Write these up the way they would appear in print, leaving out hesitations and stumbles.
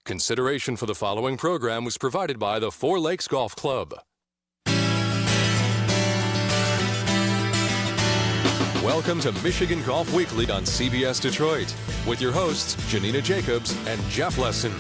Consideration for the following program was provided by the Fore Lakes Golf Club. Welcome to Michigan Golf Weekly on CBS Detroit with your hosts, Janina Jacobs and Jeff Lesson.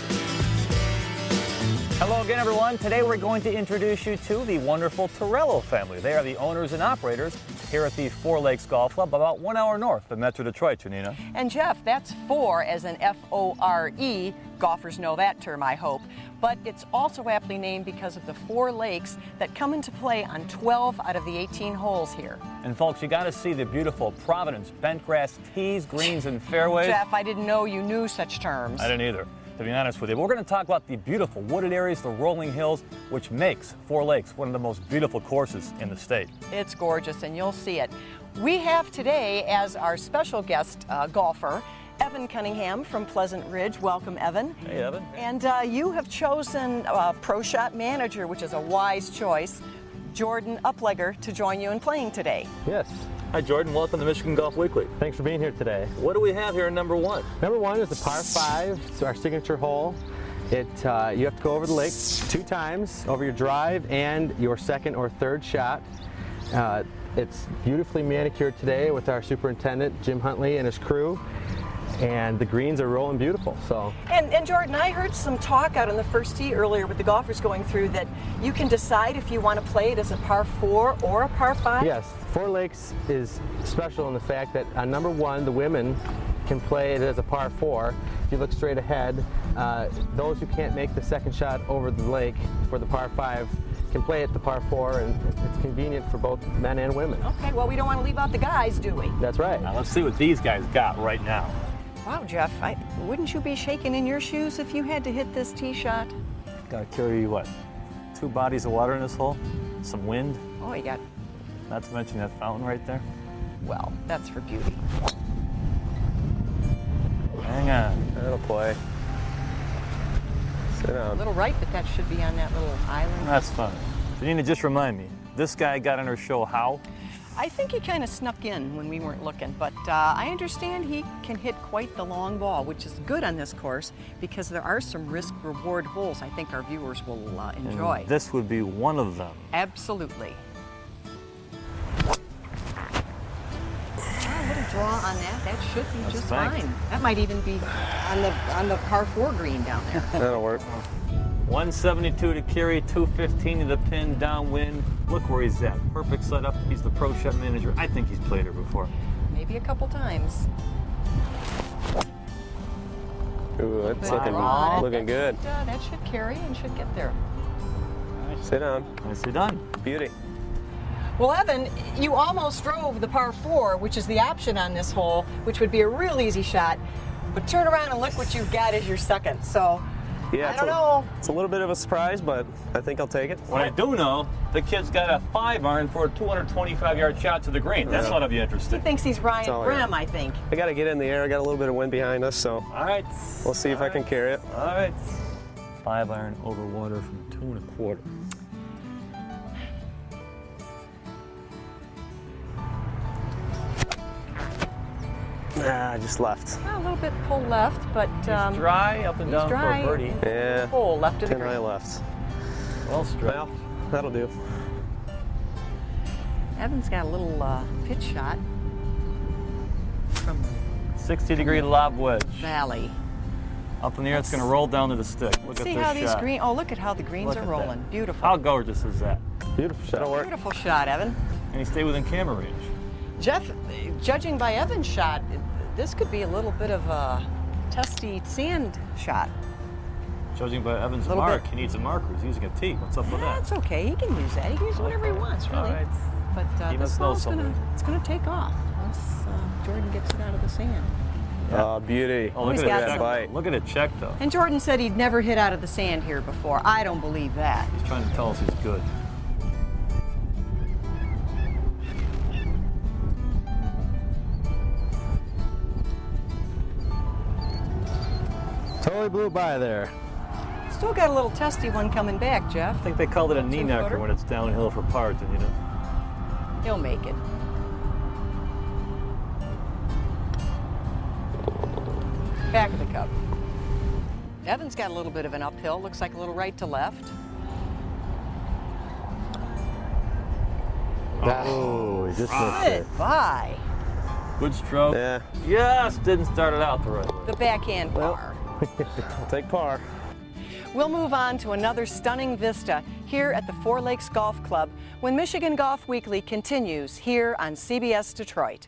Hello again, everyone. Today we're going to introduce you to the wonderful Torello family. They are the owners and operators here at the Fore Lakes Golf Club, about 1 hour north of Metro Detroit, Janina. And Jeff, that's Fore as in F-O-R-E. Golfers know that term, I hope. But it's also aptly named because of the 4 lakes that come into play on 12 out of the 18 holes here. And folks, you got to see the beautiful Providence bentgrass tees, greens, and fairways. Jeff, I didn't know you knew such terms. I didn't either, to be honest with you. But we're going to talk about the beautiful wooded areas, the rolling hills, which makes Fore Lakes one of the most beautiful courses in the state. It's gorgeous, and you'll see it. We have today as our special guest golfer, Evan Cunningham from Pleasant Ridge. Welcome, Evan. Hey, Evan. And you have chosen a Pro Shot Manager, which is a wise choice, Jordan Uplegger, to join you in playing today. Yes. Hi, Jordan. Welcome to Michigan Golf Weekly. Thanks for being here today. What do we have here in number 1? Number 1 is the par 5. It's our signature hole. You have to go over the lake 2 times, over your drive and your second or third shot. It's beautifully manicured today with our superintendent, Jim Huntley, and his crew. And the greens are rolling beautiful. And Jordan, I heard some talk out on the first tee earlier with the golfers going through that you can decide if you want to play it as a par 4 or a par 5? Yes, Fore Lakes is special in the fact that on number 1, the women can play it as a par 4. If you look straight ahead, those who can't make the second shot over the lake for the par 5 can play at the par 4, and it's convenient for both men and women. Okay, well, we don't want to leave out the guys, do we? That's right. Now let's see what these guys got right now. Wow, Jeff, wouldn't you be shaking in your shoes if you had to hit this tee shot? Gotta carry you, what, 2 bodies of water in this hole? Some wind? Oh, you got, Not to mention that fountain right there. well, that's for beauty. Hang on. That'll play. Sit A down. little right, but that should be on that little island. That's fine. Janina, just remind me, this guy got on our show how? I think he kind of snuck in when we weren't looking, but I understand he can hit quite the long ball, which is good on this course because there are some risk-reward holes I think our viewers will enjoy. And this would be one of them. Absolutely. A little draw on that. That should be just thanks. fine. That might even be on the par 4 green down there. That'll work. 172 to carry, 215 to the pin, downwind. Look where he's at. Perfect setup. He's the Pro Shot Manager. I think he's played her before. Maybe a couple times. Ooh, that's Good draw on it. looking good. That should carry and should get there. Sit down. Nicely done. Beauty. Well, Evan, you almost drove the par 4, which is the option on this hole, which would be a real easy shot. But turn around and look what you've got as your second. So, Yeah, I don't know. It's a little bit of a surprise, but I think I'll take it. What I do know, the kid's got a 5-iron for a 225-yard shot to the green. That's ought to be He interesting. thinks he's Ryan all Brehm, right. I think. I got to get in the air. I got a little bit of wind behind us, so All right. we'll see if I can carry it. All right. 5-iron over water from 2 1/4. Nah, just left. A little bit pull left, but He's dry up and he's down dry. for a birdie. Yeah. Pull left of the 10 high green. left. Well struck. Well, that'll do. Evan's got a little pitch shot from 60-degree lob wedge. Valley. Up in the air, it's going to roll down to the stick. Look See at this how these shot. green. Oh, look at how the greens Look are at that. rolling. Beautiful. How gorgeous is that? Beautiful shot. That'll work. Beautiful shot, Evan. And he stayed within camera range. Jeff, judging by Evan's shot, this could be a little bit of a testy sand shot. Judging by Evan's Little mark, bit. he needs a marker. He's using a tee. What's up with that? That's okay. He can use that. He can use whatever he wants, really. All right. But He this must know ball's something. it's gonna take off once Jordan gets it out of the sand. Oh, beauty. Oh, look He's at got that some. check. Look at it check, though. And Jordan said he'd never hit out of the sand here before. I don't believe that. He's trying to tell us he's good. Totally blew by there. Still got a little testy one coming back, Jeff. I think they called it a knee knocker Two-footer? when it's downhill for par, you know. He'll make it. Back of the cup. Evan's got a little bit of an uphill. Looks like a little right to left. Oh, he just missed it. Goodbye. Good stroke. Yeah, Yes, didn't start it out the right way. The backhand par. I'll take par. We'll move on to another stunning vista here at the Fore Lakes Golf Club when Michigan Golf Weekly continues here on CBS Detroit.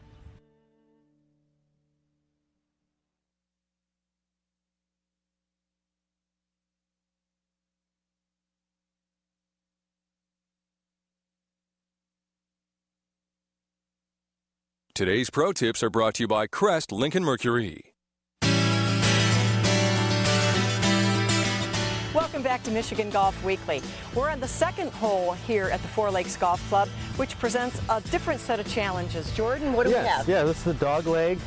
Today's pro tips are brought to you by Crest Lincoln Mercury. Welcome back to Michigan Golf Weekly. We're on the second hole here at the Fore Lakes Golf Club, which presents a different set of challenges. Jordan, what do we have? Yeah, this is the dog leg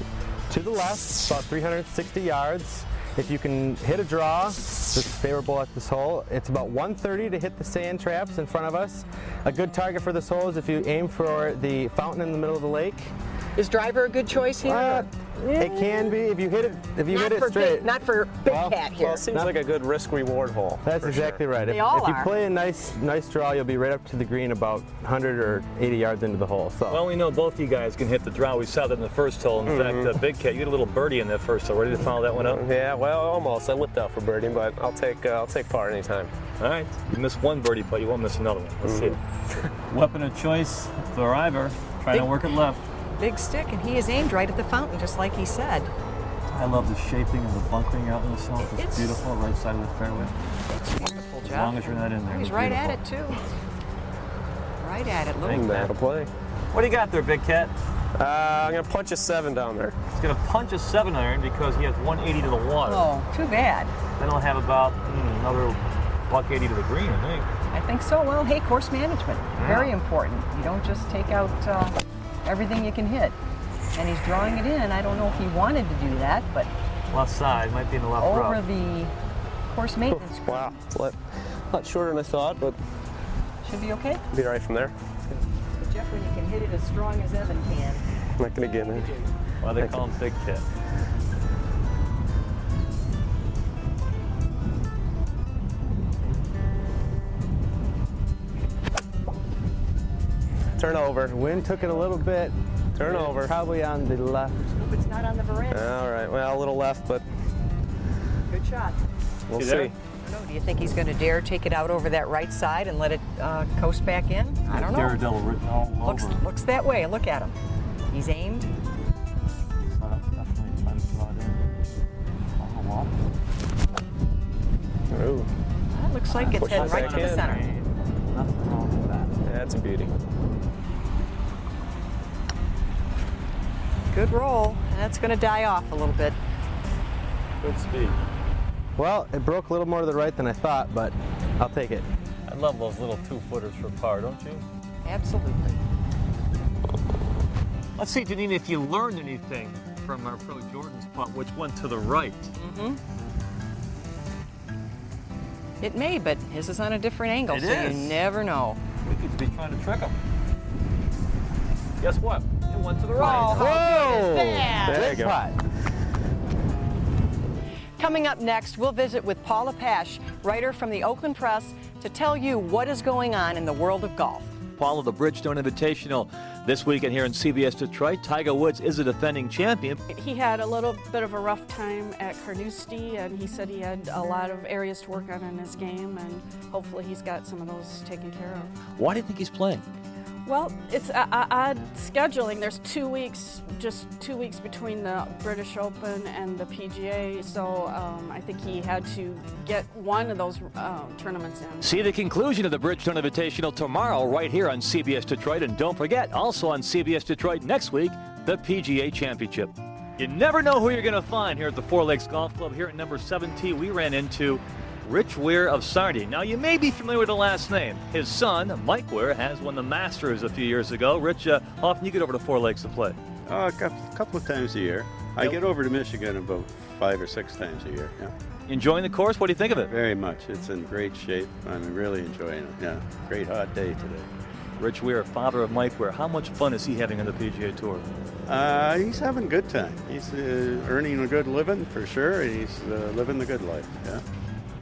to the left, about 360 yards. If you can hit a draw, this is favorable at this hole. It's about 130 to hit the sand traps in front of us. A good target for this hole is if you aim for the fountain in the middle of the lake. Is driver a good choice here? It can be if you hit it. If you hit it straight. Not for Big Well, Cat here. Well, it seems like a good risk-reward hole. That's for exactly sure. right. They If, all if you are. play a nice draw, you'll be right up to the green about 100 or 80 yards into the hole. So. Well, we know both you guys can hit the draw. We saw that in the first hole. In fact, Big Cat, you had a little birdie in that first hole. Ready to follow that one up? Yeah, well, almost. I whipped out for birdie, but I'll take par anytime. All right. You missed one birdie putt, you won't miss another one. Let's see it. Weapon of choice, the driver. Trying to work it left. Big stick, and he is aimed right at the fountain, just like he said. I love the shaping of the bunkering out in the south. It's It's- beautiful, right side of the fairway. It's beautiful, Jeff. As long as you're not in there. He's it's right beautiful. at it, too. Right at it. Look Thank at that. That'll play. What do you got there, Big Cat? I'm going to punch a 7 down there. He's going to punch a 7-iron because he has 180 to the water. Oh, too bad. Then he'll have about another $180 to the green, I think. I think so. Well, hey, course management, very important. You don't just take out everything you can hit. And he's drawing it in. I don't know if he wanted to do that, but Left side, might be in the left over row. the course maintenance group. Wow, it's a lot shorter than I thought, but Should be okay. be all right from there. Jeff, when you can hit it as strong as Evan can. I'm not going to get in there. Well, they call him Big Cat. Turn over. The wind took it a little bit. Turn over. Probably on the left. Hope it's not on the veranda. All right, well, a little left, but Good shot. we'll See see. there? I don't know, do you think he's going to dare take it out over that right side and let it coast back in? I don't know. Daredevil written all over. Looks that way. Look at him. He's aimed. Definitely trying to draw it in. On the wall. Ooh, That looks like it's Push heading it right back to the in. center. Nothing wrong with that. that's a beauty. Good roll. That's going to die off a little bit. Good speed. Well, it broke a little more to the right than I thought, but I'll take it. I love those little 2-footers for par, don't you? Absolutely. Let's see, Janine, if you learned anything from our pro Jordan's putt, which went to the right. It may, but his is on a different angle, It so is. you never know. We could be trying to trick him. Guess what? It went to the Oh, right. how good is that? There you Good go. putt. Coming up next, we'll visit with Paula Pash, writer from the Oakland Press, to tell you what is going on in the world of golf. Paul of the Bridgestone Invitational. This weekend here in CBS Detroit, Tiger Woods is a defending champion. He had a little bit of a rough time at Carnoustie, and he said he had a lot of areas to work on in his game, and hopefully he's got some of those taken care of. Why do you think he's playing? Well, it's odd scheduling. There's 2 weeks, just 2 weeks between the British Open and the PGA, so I think he had to get one of those tournaments in. See the conclusion of the Bridgestone Invitational tomorrow right here on CBS Detroit. And don't forget, also on CBS Detroit next week, the PGA Championship. You never know who you're going to find here at the Fore Lakes Golf Club. Here at number 17, we ran into Rich Weir of Sarnia. Now, you may be familiar with the last name. His son, Mike Weir, has won the Masters a few years ago. Rich, how often you get over to Fore Lakes to play? A couple of times a year. I Yep. get over to Michigan about 5 or 6 times a year. Yeah, Enjoying the course? What do you think of it? very much. It's in great shape. I'm really enjoying it. Yeah, great hot day today. Rich Weir, father of Mike Weir, how much fun is he having on the PGA Tour? He's having a good time. He's earning a good living for sure. He's living the good life. Yeah.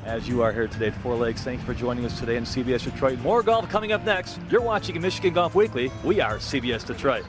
As you are here today at Fore Lakes, thanks for joining us today on CBS Detroit. More golf coming up next. You're watching Michigan Golf Weekly. We are CBS Detroit.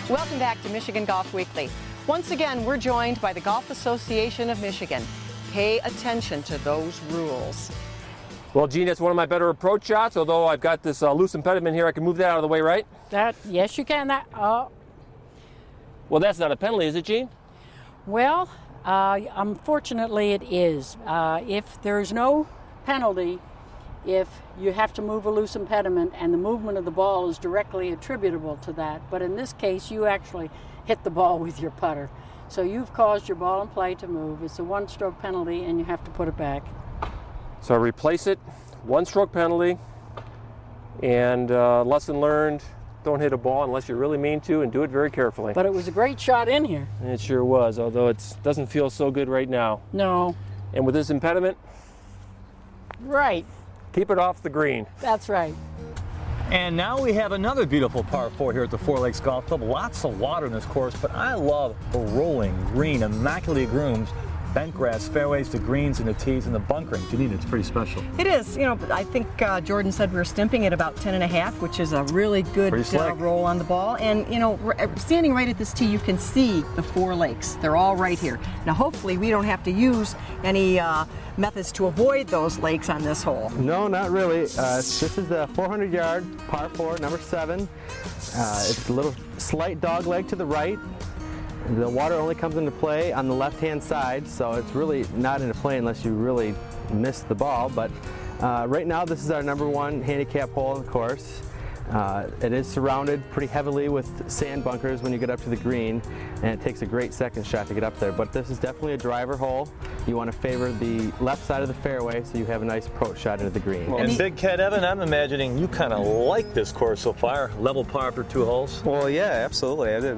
Welcome back to Michigan Golf Weekly. Once again, we're joined by the Golf Association of Michigan. Pay attention to those rules. Well, Gene, that's one of my better approach shots, although I've got this loose impediment here. I can move that out of the way, right? Yes, you can. Well, that's not a penalty, is it, Gene? Well, unfortunately it is. If there's no penalty, if you have to move a loose impediment and the movement of the ball is directly attributable to that, but in this case you actually hit the ball with your putter. So you've caused your ball in play to move. It's a one-stroke penalty and you have to put it back. So replace it, one-stroke penalty, and lesson learned, don't hit a ball unless you really mean to, and do it very carefully. But it was a great shot in here. It sure was, although it doesn't feel so good right now. No. And with this impediment, Right. keep it off the green. That's right. And now we have another beautiful par 4 here at the Fore Lakes Golf Club. Lots of water in this course, but I love the rolling, green, immaculately groomed, bent grass fairways, the greens and the tees and the bunkering. Janine, it's pretty special. It is. You know, I think Jordan said we were stimping at about 10.5, which is a really good roll on the ball. And, you know, standing right at this tee, you can see the 4 lakes. They're all right here. Now, hopefully, we don't have to use any methods to avoid those lakes on this hole. No, not really. This is the 400-yard par 4, number 7. It's a little slight dog leg to the right. The water only comes into play on the left-hand side, so it's really not into play unless you really miss the ball. But right now, this is our number 1 handicap hole in the course. It is surrounded pretty heavily with sand bunkers when you get up to the green, and it takes a great second shot to get up there. But this is definitely a driver hole. You want to favor the left side of the fairway so you have a nice approach shot into the green. And Big Cat Evan, I'm imagining you kind of like this course so far. Level par after 2 holes. Well, yeah, absolutely.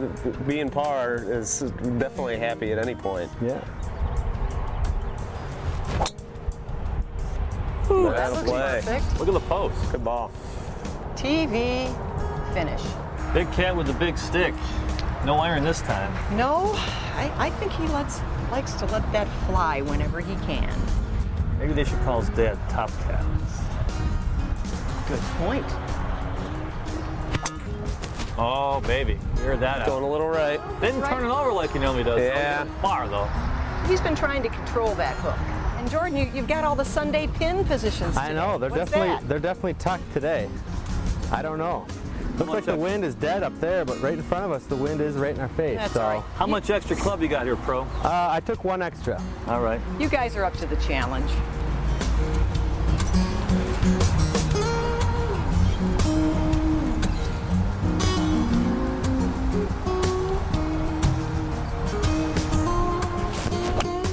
Being par is definitely happy at any point. Yeah. Ooh, that looks perfect. Look at the post. Good ball. TV finish. Big Cat with the big stick. No iron this time. No, I think he likes to let that fly whenever he can. Maybe they should call his dad Top Cat. Good point. Oh, baby. Hear that Going out. a little right. Didn't turn it over like he normally does. Yeah. Far, though. He's been trying to control that hook. And Jordan, you've got all the Sunday pin positions today. I know, they're What's definitely tucked today. I don't know. Looks like the wind is dead up there, but right in front of us, the wind is right in our face. That's so. all right. How much extra club you got here, Pro? I took 1 extra. All right. You guys are up to the challenge.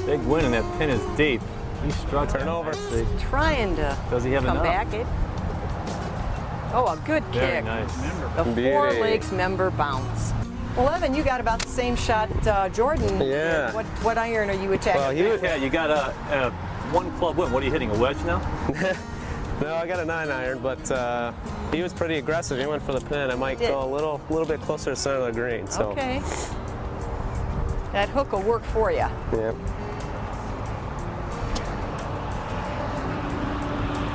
Big win, and that pin is deep. He struck Turn over. Trying to Does he have come enough? back. Oh, a good Very kick. nice. The Beauty. 4 Lakes member bounce. Well, Evan, you got about the same shot Jordan. Yeah. What iron are you attacking? Well, Yeah, you got a 1 club win. What are you hitting, a wedge now? No, I got a 9 iron, but he was pretty aggressive. He went for the pin. I might go a little bit closer to the center of the green. So. Okay. That hook will work for you. Yeah.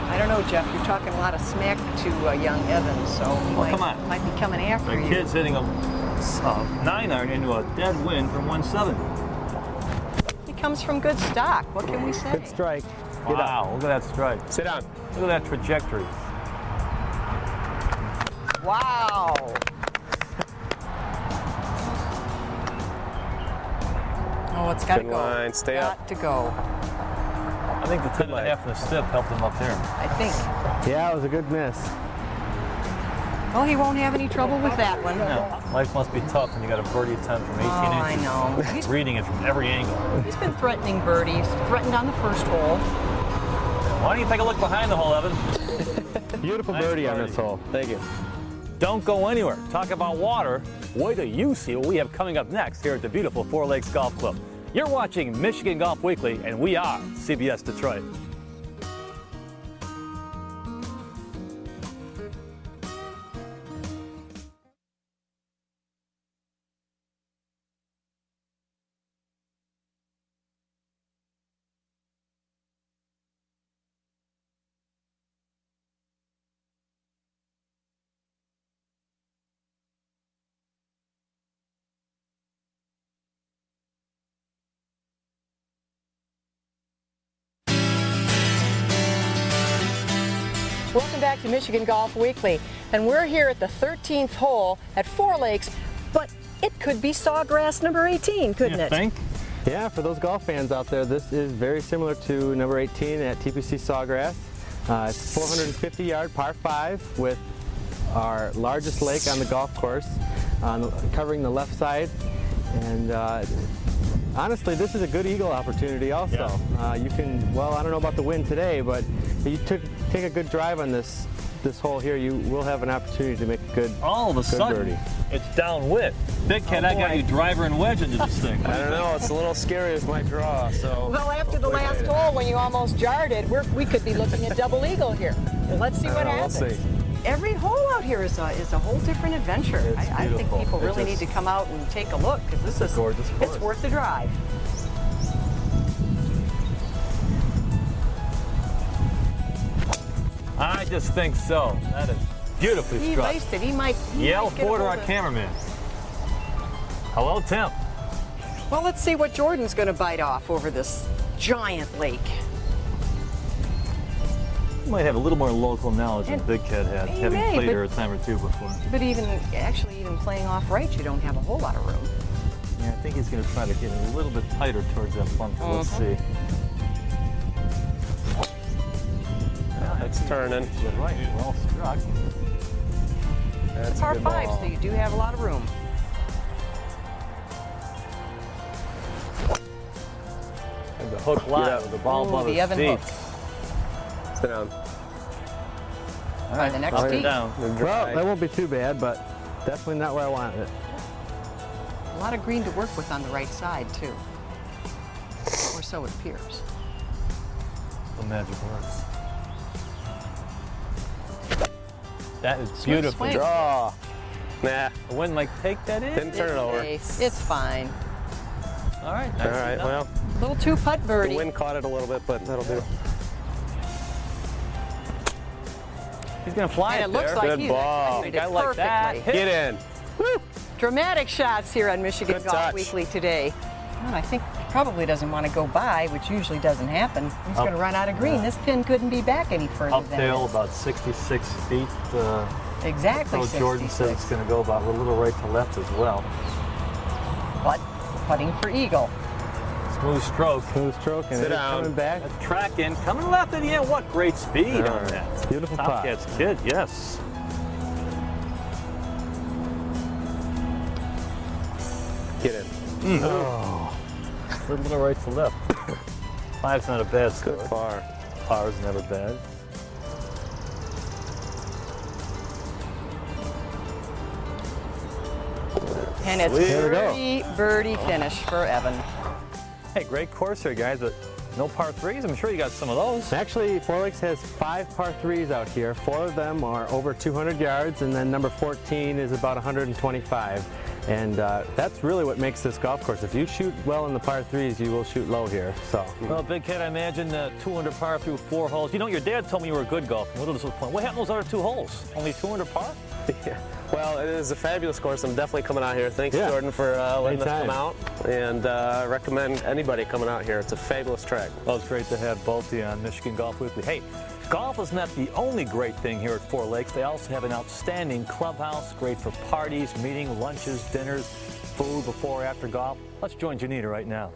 I don't know, Jeff. You're talking a lot of smack to young Evan, so he might be coming after The you. kid's hitting a 9 iron into a dead win from 1-7. He comes from good stock. What can we say? Good strike. Get up. Wow, look at that strike. Sit down. Look at that trajectory. Wow. Oh, it's got to Good go. line. Stay got up. to go. I think the 10.5 and the stiff helped him up there. I think. Yeah, it was a good miss. Well, he won't have any trouble with that one. No, life must be tough when you got a birdie attempt from 18 Oh, I inches. know. He's reading it from every angle. He's been threatening birdies. Threatened on the first hole. Why don't you take a look behind the hole, Evan? Beautiful Nice birdie on birdie. this hole. Thank you. Don't go anywhere. Talk about water. Wait till you see what we have coming up next here at the beautiful Fore Lakes Golf Club. You're watching Michigan Golf Weekly, and we are CBS Detroit. Welcome back to Michigan Golf Weekly, and we're here at the 13th hole at Fore Lakes, but it could be Sawgrass number 18, couldn't You it? think? Yeah, for those golf fans out there, this is very similar to number 18 at TPC Sawgrass. It's 450-yard par 5 with our largest lake on the golf course, covering the left side. And honestly, this is a good eagle opportunity also. Yeah. You can, well, I don't know about the wind today, but you take a good drive on this hole here, you will have an opportunity to make a good All of a sudden, birdie. it's downwind. Big Cat, I got you driver and wedge into this thing. I don't know. It's a little scary with my draw. So. Well, after the last hole, when you almost jarred it, we could be looking at double eagle here. Let's see what happens. We'll see. Every hole out here is a whole different adventure. It's I think beautiful. people It really just- need to come out and take a look, because this is gorgeous course. it's worth the drive. I just think so. That is beautifully He struck. laced it. He might Yell get a for to hold our of it. cameraman. Hello, Tim. Well, let's see what Jordan's going to bite off over this giant lake. You might have a little more local knowledge than And Big Cat had, he having may, played but- her a time or two before. But even playing off right, you don't have a whole lot of room. Yeah, I think he's going to try to get a little bit tighter towards that bunker. Let's see. It's turning. You're right. Well struck. That's It's a par good 5, ball. so you do have a lot of room. And the hook live with the ball Ooh, above the his Evan feet. hook. Sit down. All Try the next up and tee. down. Well, that won't be too bad, but definitely not where I wanted it. A lot of green to work with on the right side, too. Or so it appears. The magic works. That is Swing, beautiful. swing. Draw. Nah. The wind might take that in. Didn't turn it over. It's fine. All right. All right. Well, Little two-putt the birdie. wind caught it a little bit, but that'll do. He's going to fly And it it looks there. like Good he's ball. executed I like that. perfectly. Get in. Woo. Dramatic shots here on Michigan Good Golf touch. Weekly today. Well, I think he probably doesn't want to go by, which usually doesn't happen. He's Up. going to run out of green. This pin couldn't be back any further than Uphill, this. about 66 feet. Exactly So Jordan says 66. it's going to go about a little right to left as well. But putting for eagle. Smooth stroke. Smooth stroke, and Sit it's down. coming back. That track in, coming left in the end. What great speed All on right. that. Beautiful putt. Topcat's kid, yes. Get in. Oh. A little right to left. 5's not a bad score. Good par. Par's never bad. And it's Sweet. There we go. birdie finish for Evan. Hey, great course here, guys, but no par 3s. I'm sure you got some of those. Actually, Fore Lakes has 5 par 3s out here. 4 of them are over 200 yards, and then number 14 is about 125. And that's really what makes this golf course. If you shoot well in the par 3s, you will shoot low here. So. Well, Big Cat, I imagine 200 par through 4 holes. You know, your dad told me you were a good golfer. What was the point? What happened to those other 2 holes? Only 200 par? Yeah. Well, it is a fabulous course. I'm definitely coming out here. Thanks, Yeah. Jordan, for letting us Anytime. come out. And I recommend anybody coming out here. It's a fabulous track. Well, it's great to have both of you on Michigan Golf Weekly. Hey, golf is not the only great thing here at Fore Lakes. They also have an outstanding clubhouse, great for parties, meeting, lunches, dinners, food before or after golf. Let's join Janita right now.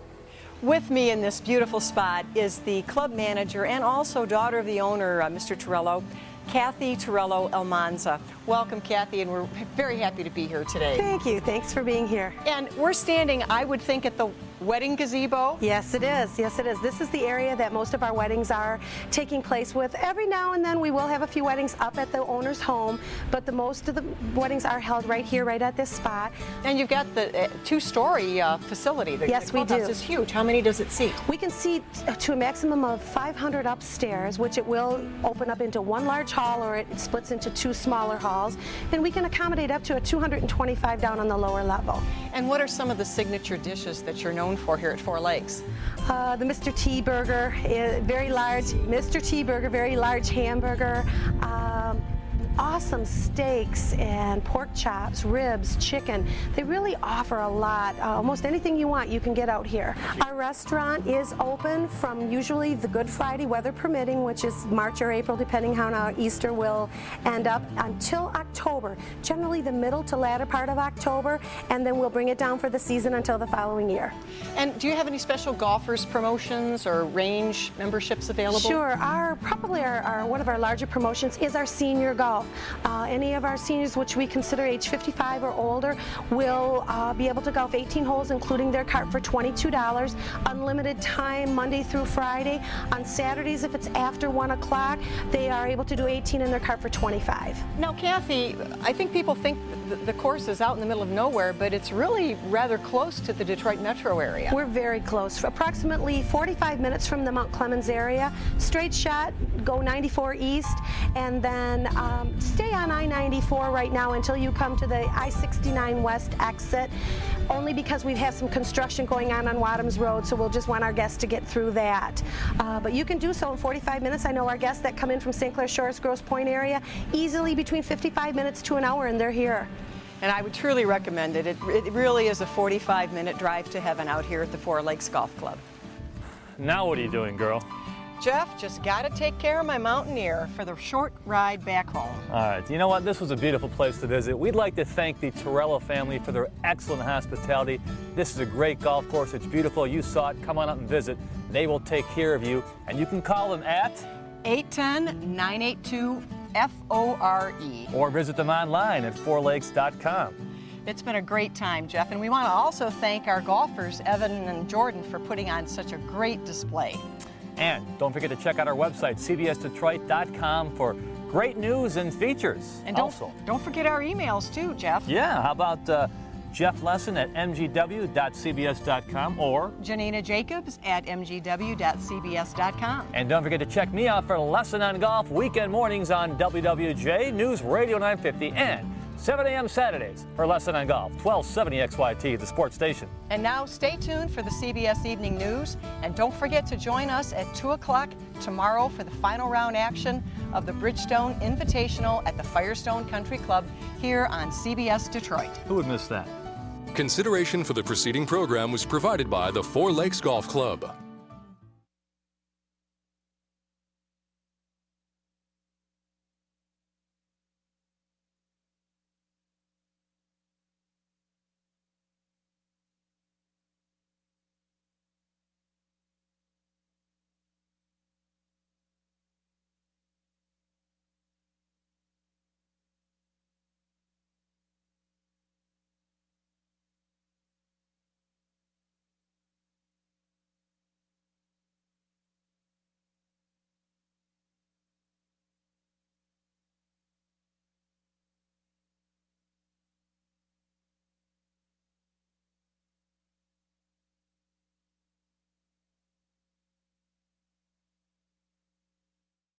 With me in this beautiful spot is the club manager and also daughter of the owner, Mr. Torello, Kathy Torello Almanza. Welcome, Kathy, and we're very happy to be here today. Thank you. Thanks for being here. And we're standing, I would think, at the wedding gazebo. Yes, it is. Yes, it is. This is the area that most of our weddings are taking place with. Every now and then we will have a few weddings up at the owner's home, but the most of the weddings are held right here, right at this spot. And you've got the two-story facility. Yes, we do. The clubhouse is huge. How many does it seat? We can seat to a maximum of 500 upstairs, which it will open up into one large hall, or it splits into two smaller halls, and we can accommodate up to a 225 down on the lower level. And what are some of the signature dishes that you're known for here at Fore Lakes? The Mr. T Burger, very large. Mr. T Burger, very large hamburger. Awesome steaks and pork chops, ribs, chicken. They really offer a lot. Almost anything you want, you can get out here. Our restaurant is open from usually the Good Friday, weather permitting, which is March or April, depending how our Easter will end up, until October, generally the middle to latter part of October, and then we'll bring it down for the season until the following year. And do you have any special golfers promotions or range memberships available? Sure. Probably one of our larger promotions is our senior golf. Any of our seniors, which we consider age 55 or older, will be able to golf 18 holes, including their cart, for $22. Unlimited time, Monday through Friday. On Saturdays, if it's after 1 o'clock, they are able to do 18 in their cart for $25. Now, Kathy, I think people think the course is out in the middle of nowhere, but it's really rather close to the Detroit metro area. We're very close, approximately 45 minutes from the Mount Clemens area. Straight shot, go 94 east, and then stay on I-94 right now until you come to the I-69 west exit, only because we have some construction going on Wadhams Road, so we'll just want our guests to get through that. But you can do so in 45 minutes. I know our guests that come in from St. Clair Shores, Grosse Pointe area, easily between 55 minutes to an hour, and they're here. And I would truly recommend it. It really is a 45-minute drive to heaven out here at the Fore Lakes Golf Club. Now what are you doing, girl? Jeff, just got to take care of my Mountaineer for the short ride back home. All right, you know what? This was a beautiful place to visit. We'd like to thank the Torello family for their excellent hospitality. This is a great golf course. It's beautiful. You saw it. Come on up and visit. They will take care of you. And you can call them at 810-982-FORE. Or visit them online at forelakes.com. It's been a great time, Jeff, and we want to also thank our golfers, Evan and Jordan, for putting on such a great display. And don't forget to check out our website, cbsdetroit.com, for great news and features. And don't forget our emails too, Jeff. Yeah, how about Jeff Lesson at mgw.cbs.com or Janina Jacobs at mgw.cbs.com. And don't forget to check me out for Lesson on Golf weekend mornings on WWJ News Radio 950 and 7 a.m. Saturdays for Lesson on Golf, 1270 XYT, the sports station. And now stay tuned for the CBS Evening News, and don't forget to join us at 2 o'clock tomorrow for the final round action of the Bridgestone Invitational at the Firestone Country Club here on CBS Detroit. Who would miss that? Consideration for the preceding program was provided by the Fore Lakes Golf Club.